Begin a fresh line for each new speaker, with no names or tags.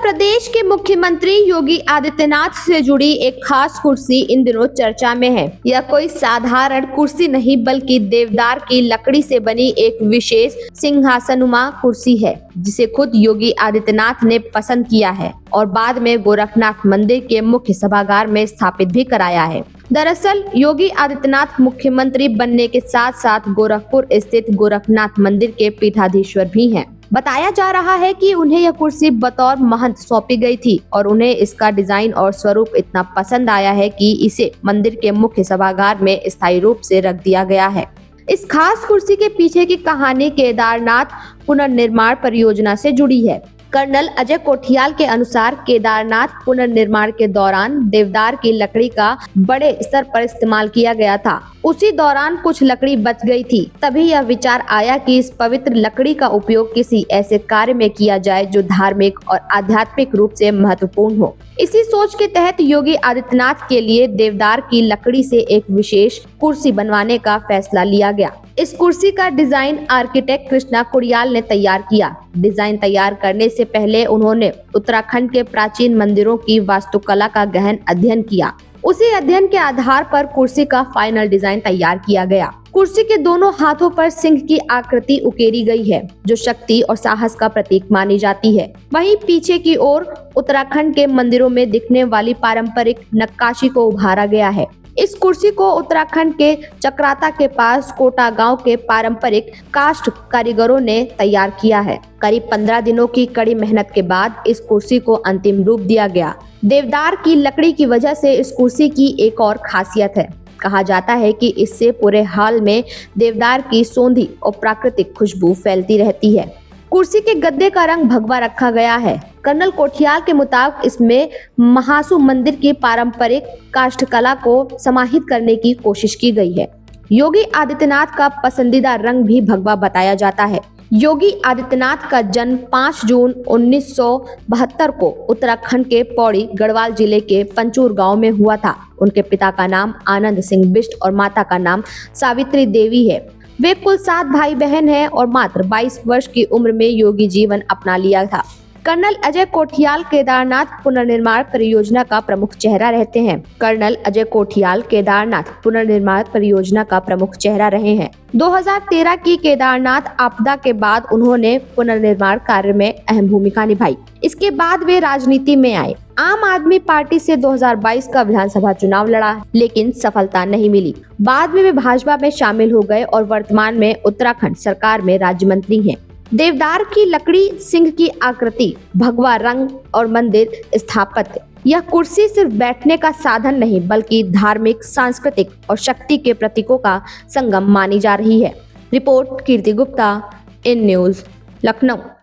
प्रदेश के मुख्यमंत्री योगी आदित्यनाथ से जुड़ी एक खास कुर्सी इन दिनों चर्चा में है। यह कोई साधारण कुर्सी नहीं बल्कि देवदार की लकड़ी से बनी एक विशेष सिंहासनुमा कुर्सी है, जिसे खुद योगी आदित्यनाथ ने पसंद किया है और बाद में गोरखनाथ मंदिर के मुख्य सभागार में स्थापित भी कराया है। दरअसल योगी आदित्यनाथ मुख्यमंत्री बनने के साथ साथ गोरखपुर स्थित गोरखनाथ मंदिर के पीठाधीश्वर भी हैं। बताया जा रहा है कि उन्हें यह कुर्सी बतौर महंत सौंपी गई थी और उन्हें इसका डिजाइन और स्वरूप इतना पसंद आया है कि इसे मंदिर के मुख्य सभागार में स्थायी रूप से रख दिया गया है। इस खास कुर्सी के पीछे की कहानी केदारनाथ पुनर्निर्माण परियोजना से जुड़ी है। कर्नल अजय कोठियाल के अनुसार केदारनाथ पुनर्निर्माण के दौरान देवदार की लकड़ी का बड़े स्तर पर इस्तेमाल किया गया था। उसी दौरान कुछ लकड़ी बच गई थी। तभी यह विचार आया कि इस पवित्र लकड़ी का उपयोग किसी ऐसे कार्य में किया जाए जो धार्मिक और आध्यात्मिक रूप से महत्वपूर्ण हो। इसी सोच के तहत योगी आदित्यनाथ के लिए देवदार की लकड़ी से एक विशेष कुर्सी बनवाने का फैसला लिया गया। इस कुर्सी का डिजाइन आर्किटेक्ट कृष्णा कुड़ियाल ने तैयार किया। डिजाइन तैयार करने से पहले उन्होंने उत्तराखंड के प्राचीन मंदिरों की वास्तुकला का गहन अध्ययन किया। उसी अध्ययन के आधार पर कुर्सी का फाइनल डिजाइन तैयार किया गया। कुर्सी के दोनों हाथों पर सिंह की आकृति उकेरी गई है, जो शक्ति और साहस का प्रतीक मानी जाती है। वहीं पीछे की ओर उत्तराखंड के मंदिरों में दिखने वाली पारंपरिक नक्काशी को उभारा गया है। इस कुर्सी को उत्तराखंड के चक्राता के पास कोटा गांव के पारंपरिक काष्ठ कारीगरों ने तैयार किया है। करीब 15 दिनों की कड़ी मेहनत के बाद इस कुर्सी को अंतिम रूप दिया गया। देवदार की लकड़ी की वजह से इस कुर्सी की एक और खासियत है। कहा जाता है कि इससे पूरे हाल में देवदार की सौंधी और प्राकृतिक खुशबू फैलती रहती है। कुर्सी के गद्दे का रंग भगवा रखा गया है। कर्नल कोठियाल के मुताबिक इसमें महासु मंदिर की पारंपरिक काष्ठकला को समाहित करने की कोशिश की गई है। योगी आदित्यनाथ का पसंदीदा रंग भी भगवा बताया जाता है। योगी आदित्यनाथ का जन्म 5 जून 1972 को उत्तराखंड के पौड़ी गढ़वाल जिले के पंचूर गांव में हुआ था। उनके पिता का नाम आनंद सिंह बिष्ट और माता का नाम सावित्री देवी है। वे कुल 7 भाई बहन हैं और मात्र 22 वर्ष की उम्र में योगी जीवन अपना लिया था। कर्नल अजय कोठियाल केदारनाथ पुनर्निर्माण परियोजना का प्रमुख चेहरा रहते हैं। कर्नल अजय कोठियाल केदारनाथ पुनर्निर्माण परियोजना का प्रमुख चेहरा रहे हैं। 2013 की केदारनाथ आपदा के बाद उन्होंने पुनर्निर्माण कार्य में अहम भूमिका निभाई। इसके बाद वे राजनीति में आए। आम आदमी पार्टी से 2022 का विधानसभा चुनाव लड़ा, लेकिन सफलता नहीं मिली। बाद में वे भाजपा में शामिल हो गए और वर्तमान में उत्तराखंड सरकार में राज्य मंत्री हैं। देवदार की लकड़ी, सिंह की आकृति, भगवा रंग और मंदिर स्थापत्य, यह कुर्सी सिर्फ बैठने का साधन नहीं बल्कि धार्मिक, सांस्कृतिक और शक्ति के प्रतीकों का संगम मानी जा रही है। Report Kirti Gupta, in news, Lucknow.